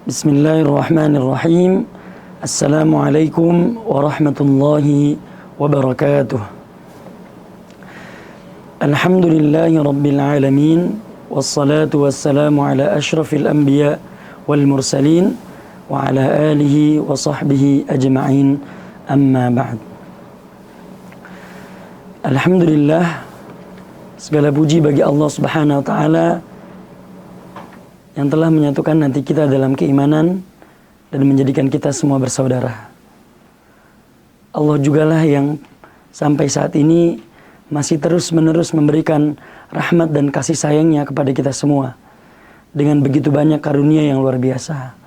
Bismillahirrahmanirrahim. Assalamualaikum warahmatullahi wabarakatuh. Alhamdulillahi rabbil alamin. Wassalatu wassalamu ala ashrafil anbiya wal mursalin wa ala alihi wa sahbihi ajma'in, amma ba'd. Alhamdulillah, segala puji bagi Allah Subhanahu wa ta'ala yang telah menyatukan hati kita dalam keimanan dan menjadikan kita semua bersaudara. Allah jugalah yang sampai saat ini masih terus-menerus memberikan rahmat dan kasih sayangnya kepada kita semua dengan begitu banyak karunia yang luar biasa.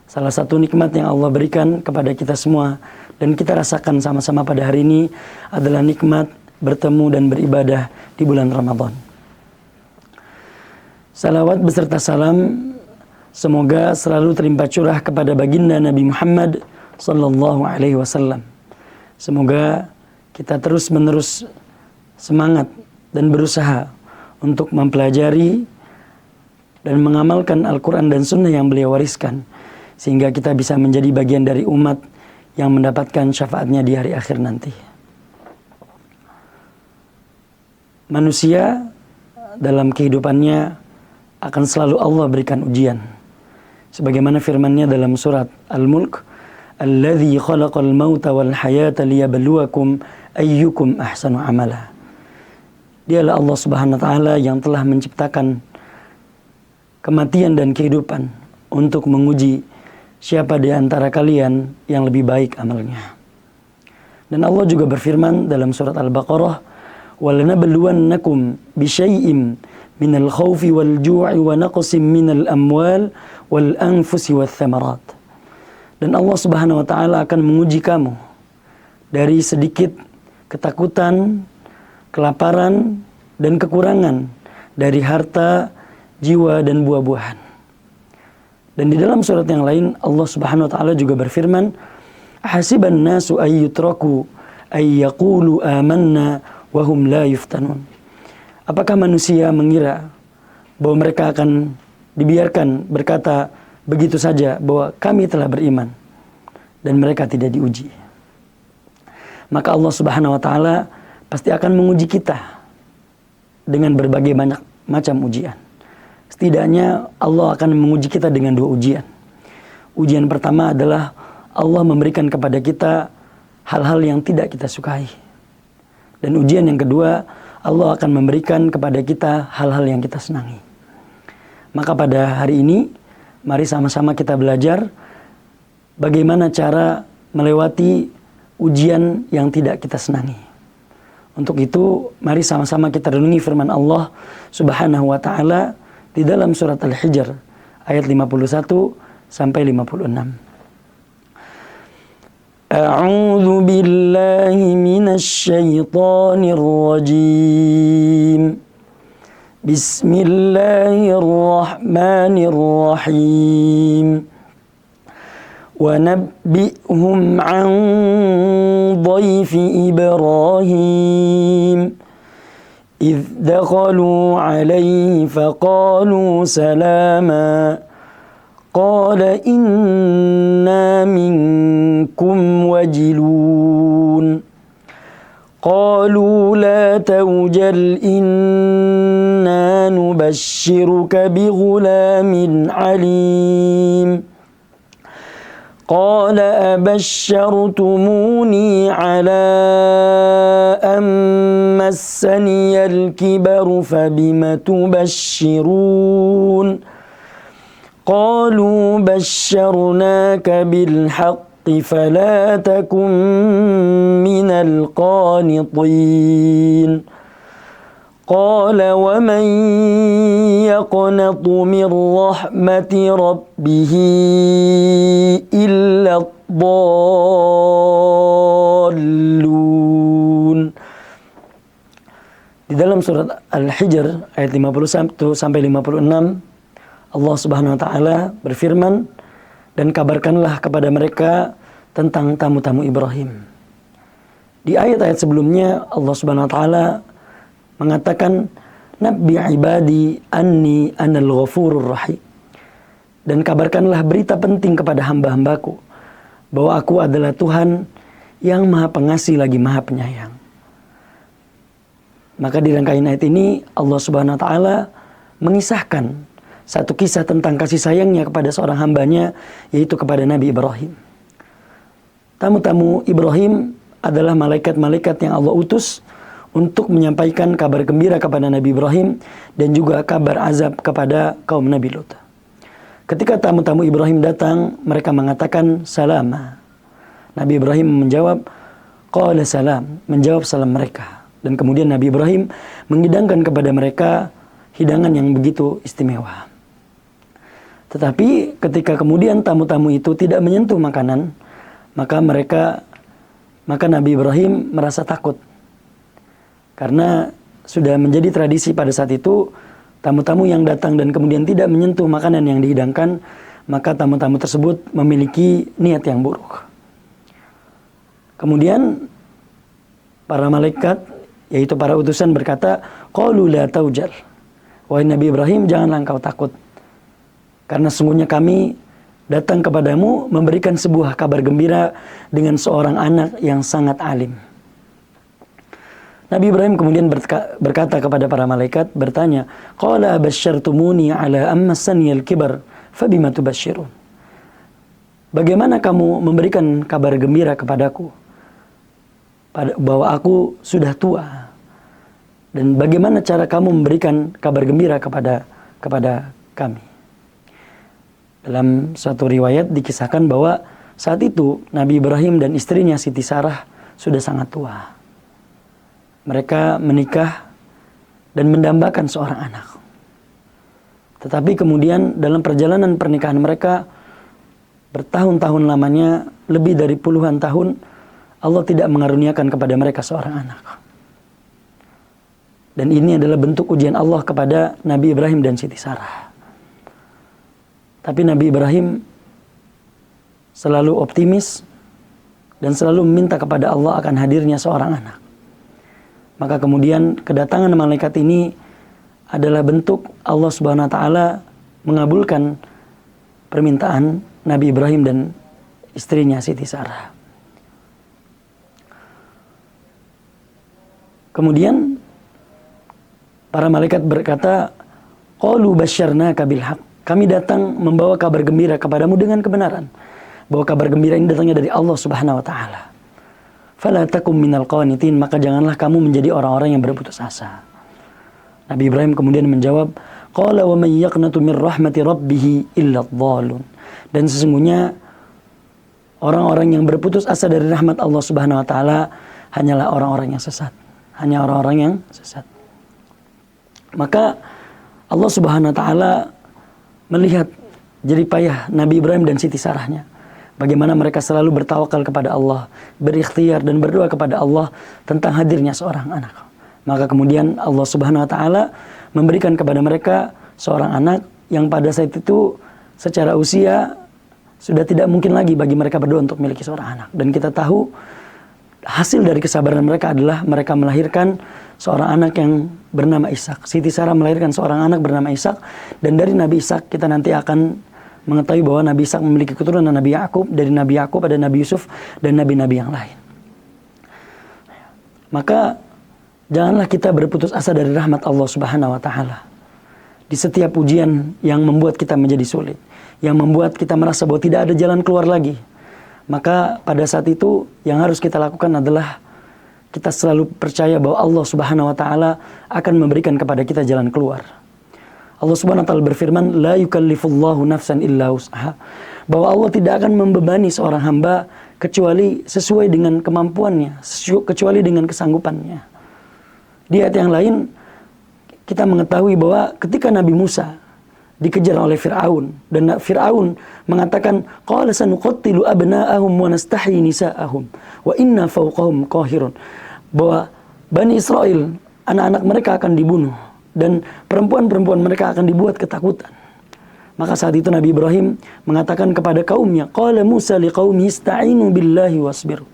Salah satu nikmat yang Allah berikan kepada kita semua dan kita rasakan sama-sama pada hari ini adalah nikmat bertemu dan beribadah di bulan Ramadan. Salawat beserta salam semoga selalu terlimpah curah kepada baginda Nabi Muhammad sallallahu alaihi wasallam. Semoga kita terus-menerus semangat dan berusaha untuk mempelajari dan mengamalkan Al-Quran dan Sunnah yang beliau wariskan, sehingga kita bisa menjadi bagian dari umat yang mendapatkan syafaatnya di hari akhir nanti. Manusia dalam kehidupannya akan selalu Allah berikan ujian. Sebagaimana firman-Nya dalam surat Al-Mulk, "Alladzi khalaqal mauta wal hayata liyabluwakum ayyukum ahsanu amala." Dialah Allah Subhanahu wa taala yang telah menciptakan kematian dan kehidupan untuk menguji siapa di antara kalian yang lebih baik amalnya. Dan Allah juga berfirman dalam surat Al-Baqarah, "Walanabluwannakum bisyai'im minal khawfi wal ju'i wa naqsim minal amwal wal anfusi wath thamarat." Dan Allah Subhanahu wa taala akan menguji kamu dari sedikit ketakutan, kelaparan dan kekurangan dari harta, jiwa dan buah-buahan. Dan di dalam surat yang lain Allah Subhanahu wa taala juga berfirman, "Hasiban nasu ay yutraku ay yaqulu amanna wa hum la yuftanun." Apakah manusia mengira bahwa mereka akan dibiarkan berkata begitu saja bahwa kami telah beriman dan mereka tidak diuji? Maka Allah Subhanahu wa taala pasti akan menguji kita dengan berbagai banyak macam ujian. Setidaknya Allah akan menguji kita dengan dua ujian. Ujian pertama adalah Allah memberikan kepada kita hal-hal yang tidak kita sukai. Dan ujian yang kedua, Allah akan memberikan kepada kita hal-hal yang kita senangi. Maka pada hari ini, mari sama-sama kita belajar bagaimana cara melewati ujian yang tidak kita senangi. Untuk itu, mari sama-sama kita renungi firman Allah Subhanahu wa ta'ala di dalam surat Al-Hijr ayat 51 sampai 56. A'udzu billahi minasy syaithanir rajim. Bismillahirrahmanirrahim. Wa nabbi'hum 'an dhaifi Ibrahim. إذ دخلوا عليه فقالوا سلاما قال إنا منكم وجلون قالوا لا توجل إنا نبشرك بغلام عليم قال أبشرتموني على أن مسني الكبر فبم تبشرون قالوا بشرناك بالحق فلا تكن من القانطين قال ومن يقنط من رحمة ربه إلا الضالون. Di dalam surat Al-Hijr ayat 51 sampai 56 Allah Subhanahu wa taala berfirman, "Dan kabarkanlah kepada mereka tentang tamu-tamu Ibrahim." Di ayat-ayat sebelumnya Allah Subhanahu wa taala mengatakan, "Nabbi ibadi anni anal ghafurur rahim." dan kabarkanlah berita penting kepada hamba-hambaku bahwa aku adalah Tuhan yang Maha Pengasih lagi Maha Penyayang. Maka di rangkaian ayat ini Allah Subhanahu wa taala mengisahkan satu kisah tentang kasih sayangnya kepada seorang hambanya, yaitu kepada Nabi Ibrahim. Tamu-tamu Ibrahim adalah malaikat-malaikat yang Allah utus untuk menyampaikan kabar gembira kepada Nabi Ibrahim dan juga kabar azab kepada kaum Nabi Lut. Ketika tamu-tamu Ibrahim datang, mereka mengatakan salama. Nabi Ibrahim menjawab qala salam, menjawab salam mereka. Dan kemudian Nabi Ibrahim menghidangkan kepada mereka hidangan yang begitu istimewa. Tetapi ketika kemudian tamu-tamu itu tidak menyentuh makanan, maka Nabi Ibrahim merasa takut. Karena sudah menjadi tradisi pada saat itu, tamu-tamu yang datang dan kemudian tidak menyentuh makanan yang dihidangkan, maka tamu-tamu tersebut memiliki niat yang buruk. Kemudian para malaikat, yaitu para utusan, berkata, qalu la taujal. Wahai Nabi Ibrahim, janganlah engkau takut. Karena sungguhnya kami datang kepadamu memberikan sebuah kabar gembira dengan seorang anak yang sangat alim. Nabi Ibrahim kemudian berkata kepada para malaikat, bertanya, qala basyartumuni ala ammassani al-kibar fabima tubasyirun. Bagaimana kamu memberikan kabar gembira kepadaku bahwa aku sudah tua? Dan bagaimana cara kamu memberikan kabar gembira kepada kami? Dalam suatu riwayat dikisahkan bahwa saat itu Nabi Ibrahim dan istrinya Siti Sarah sudah sangat tua. Mereka menikah dan mendambakan seorang anak. Tetapi kemudian dalam perjalanan pernikahan mereka bertahun-tahun lamanya, lebih dari puluhan tahun, Allah tidak mengaruniakan kepada mereka seorang anak. Dan ini adalah bentuk ujian Allah kepada Nabi Ibrahim dan Siti Sarah. Tapi Nabi Ibrahim selalu optimis dan selalu meminta kepada Allah akan hadirnya seorang anak. Maka kemudian kedatangan malaikat ini adalah bentuk Allah Subhanahu wa taala mengabulkan permintaan Nabi Ibrahim dan istrinya Siti Sarah. Kemudian para malaikat berkata, qalu basyarnaka bil haqq. Kami datang membawa kabar gembira kepadamu dengan kebenaran. Bahwa kabar gembira ini datangnya dari Allah Subhanahu wa taala. Fala takum minal qanitin, maka janganlah kamu menjadi orang-orang yang berputus asa. Nabi Ibrahim kemudian menjawab, qala wa may yaqnatu min rahmati rabbih illa adh-dhalun. Dan sesungguhnya orang-orang yang berputus asa dari rahmat Allah Subhanahu wa taala hanyalah orang-orang yang sesat. Hanya orang-orang yang sesat. Maka Allah Subhanahu wa taala melihat jerih payah Nabi Ibrahim dan Siti Sarahnya. Bagaimana mereka selalu bertawakal kepada Allah, berikhtiar dan berdoa kepada Allah tentang hadirnya seorang anak. Maka kemudian Allah Subhanahu wa taala memberikan kepada mereka seorang anak yang pada saat itu secara usia sudah tidak mungkin lagi bagi mereka berdua untuk memiliki seorang anak. Dan kita tahu hasil dari kesabaran mereka adalah mereka melahirkan seorang anak yang bernama Ishak. Siti Sarah melahirkan seorang anak bernama Ishak, dan dari Nabi Ishak kita nanti akan mengetahui bahwa Nabi Ishak memiliki keturunan Nabi Yakub, dari Nabi Yakub ada Nabi Yusuf dan nabi-nabi yang lain. Maka janganlah kita berputus asa dari rahmat Allah Subhanahu wa taala. Di setiap ujian yang membuat kita menjadi sulit, yang membuat kita merasa bahwa tidak ada jalan keluar lagi, maka pada saat itu yang harus kita lakukan adalah kita selalu percaya bahwa Allah Subhanahu wa taala akan memberikan kepada kita jalan keluar. Allah Subhanahu wa taala berfirman, la yukallifullahu nafsan illa wus'aha. Bahwa Allah tidak akan membebani seorang hamba kecuali sesuai dengan kemampuannya, kecuali dengan kesanggupannya. Di ayat yang lain kita mengetahui bahwa ketika Nabi Musa dikejar oleh Fir'aun, dan Fir'aun mengatakan, qala sanuqattilu abna'ahum wa nastahyi nisa'ahum wa inna fawqahum qahirun. Bahwa Bani Israel, anak-anak mereka akan dibunuh dan perempuan-perempuan mereka akan dibuat ketakutan. Maka saat itu Nabi Ibrahim mengatakan kepada kaumnya, qala Musa liqaumi ista'inu billahi wasbiru.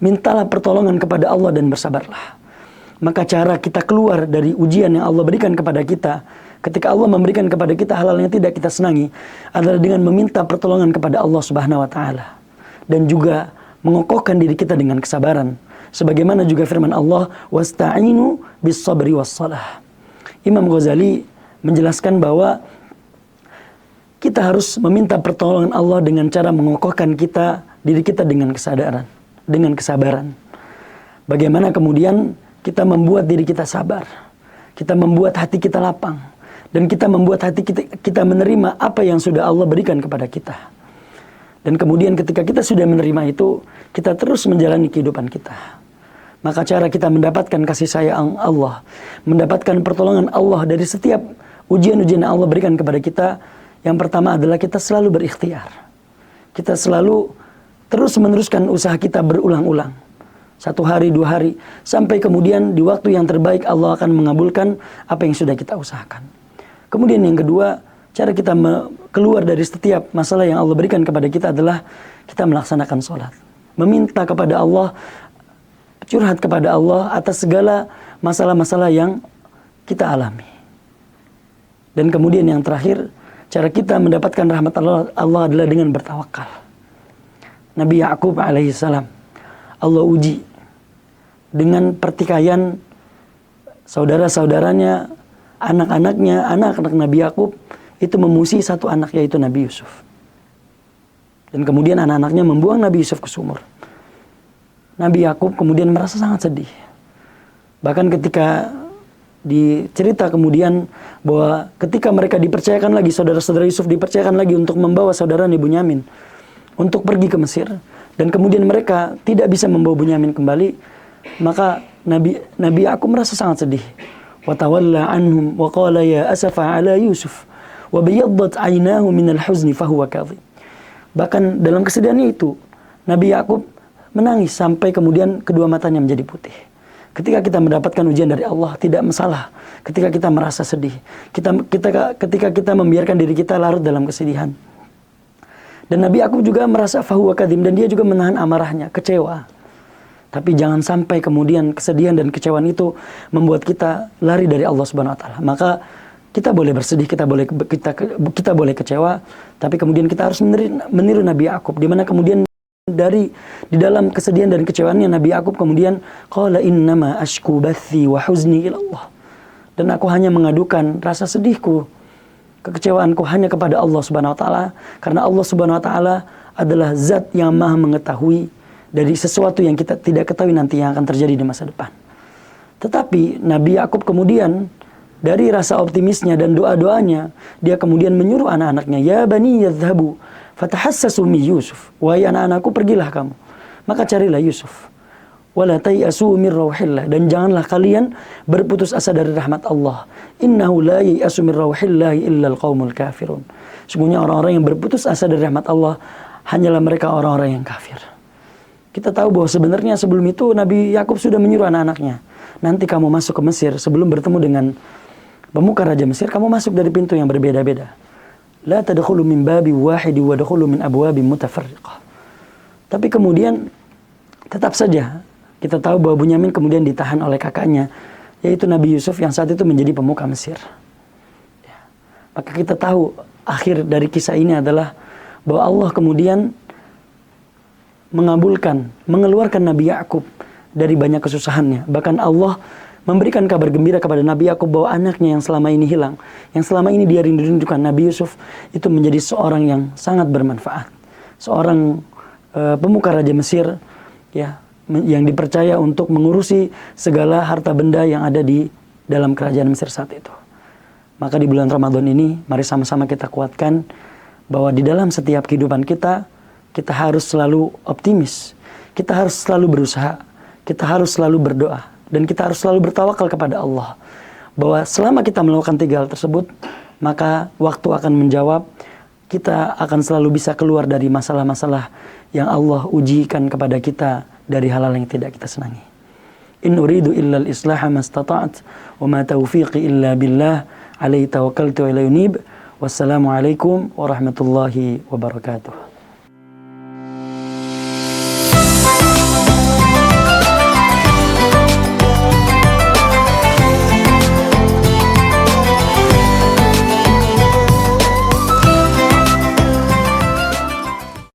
Mintalah pertolongan kepada Allah dan bersabarlah. Maka cara kita keluar dari ujian yang Allah berikan kepada kita ketika Allah memberikan kepada kita hal-hal yang tidak kita senangi adalah dengan meminta pertolongan kepada Allah Subhanahu wa taala dan juga mengokohkan diri kita dengan kesabaran. Sebagaimana juga firman Allah, wasta'inu bis-sabri was-salah. Imam Ghazali menjelaskan bahwa kita harus meminta pertolongan Allah dengan cara mengokohkan diri kita dengan kesabaran. Bagaimana kemudian kita membuat diri kita sabar, kita membuat hati kita lapang, dan kita membuat hati kita menerima apa yang sudah Allah berikan kepada kita. Dan kemudian ketika kita sudah menerima itu, kita terus menjalani kehidupan kita. Maka cara kita mendapatkan kasih sayang Allah, mendapatkan pertolongan Allah dari setiap ujian-ujian yang Allah berikan kepada kita, yang pertama adalah kita selalu berikhtiar. Kita selalu terus meneruskan usaha kita berulang-ulang. 1 hari, 2 hari, sampai kemudian di waktu yang terbaik Allah akan mengabulkan apa yang sudah kita usahakan. Kemudian yang kedua, cara kita keluar dari setiap masalah yang Allah berikan kepada kita adalah kita melaksanakan sholat. Meminta kepada Allah, curhat kepada Allah atas segala masalah-masalah yang kita alami. Dan kemudian yang terakhir, cara kita mendapatkan rahmat Allah adalah dengan bertawakal. Nabi Ya'qub alaihissalam, Allah uji dengan pertikaian saudara-saudaranya, anak-anaknya, anak-anak Nabi Ya'qub itu memusuhi satu anak, yaitu Nabi Yusuf. Dan kemudian anak-anaknya membuang Nabi Yusuf ke sumur. Nabi Ya'qub kemudian merasa sangat sedih. Bahkan ketika dicerita kemudian bahwa ketika mereka dipercayakan lagi, saudara-saudara Yusuf dipercayakan lagi untuk membawa saudaranya Bunyamin untuk pergi ke Mesir, dan kemudian mereka tidak bisa membawa Bunyamin kembali, maka Nabi Ya'qub merasa sangat sedih. Wa tawalla anhum wa qala ya asafa ala Yusuf wa biyaddat 'ainahu min al-huzni fa huwa kadhib. Bahkan dalam kesedihannya itu Nabi Ya'qub menangis sampai kemudian kedua matanya menjadi putih. Ketika kita mendapatkan ujian dari Allah, tidak masalah ketika kita merasa sedih. Ketika kita membiarkan diri kita larut dalam kesedihan. Dan Nabi Ya'qub juga merasa fahuwa kadhim, dan dia juga menahan amarahnya, kecewa. Tapi jangan sampai kemudian kesedihan dan kecewaan itu membuat kita lari dari Allah Subhanahu wa taala. Maka kita boleh bersedih, kita boleh kecewa, tapi kemudian kita harus meniru Nabi Ya'qub, di mana kemudian di dalam kesedihan dan kecewaannya Nabi Ya'qub kemudian qala innama ashku bathi wa huzni ila Allah. Dan aku hanya mengadukan rasa sedihku, kekecewaanku hanya kepada Allah Subhanahu wa taala, karena Allah Subhanahu wa taala adalah zat yang Maha mengetahui dari sesuatu yang kita tidak ketahui nanti yang akan terjadi di masa depan. Tetapi Nabi Ya'qub kemudian dari rasa optimisnya dan doa-doanya, dia kemudian menyuruh anak-anaknya, ya bani yadhhabu fatahassasu min Yusuf, wahai anak-anakku, pergilah kamu, maka carilah Yusuf. Wala tayasu min rauhillah, dan janganlah kalian berputus asa dari rahmat Allah. Innahu la yayasu min rauhillah illa alqaumul kafirun. Sungguhnya orang-orang yang berputus asa dari rahmat Allah hanyalah mereka orang-orang yang kafir. Kita tahu bahwa sebenarnya sebelum itu Nabi Ya'qub sudah menyuruh anak-anaknya, nanti kamu masuk ke Mesir, sebelum bertemu dengan pemuka Raja Mesir, kamu masuk dari pintu yang berbeda-beda. La tadkhulu min babi wahidi wa dkhulu min abwabin mutafarriqah. Tapi kemudian tetap saja kita tahu bahwa Bunyamin kemudian ditahan oleh kakaknya, yaitu Nabi Yusuf yang saat itu menjadi pemuka Mesir. Ya. Maka kita tahu akhir dari kisah ini adalah bahwa Allah kemudian mengeluarkan Nabi Ya'qub dari banyak kesusahannya. Bahkan Allah memberikan kabar gembira kepada Nabi Ya'qub bahwa anaknya yang selama ini hilang, yang selama ini dia rindu-rindukan, Nabi Yusuf, itu menjadi seorang yang sangat bermanfaat. Seorang pemuka Raja Mesir, ya, yang dipercaya untuk mengurusi segala harta benda yang ada di dalam kerajaan Mesir saat itu. Maka di bulan Ramadan ini, mari sama-sama kita kuatkan bahwa di dalam setiap kehidupan kita harus selalu optimis, kita harus selalu berusaha, kita harus selalu berdoa, dan kita harus selalu bertawakal kepada Allah. Bahwa selama kita melakukan 3 hal tersebut, maka waktu akan menjawab, kita akan selalu bisa keluar dari masalah-masalah yang Allah ujikan kepada kita dari hal-hal yang tidak kita senangi. In uridu illa al-islaha mastata'at, wa ma taufiqi illa billah, alaihi tawakkaltu wa ilayhi unib. Wassalamualaikum warahmatullahi wabarakatuh.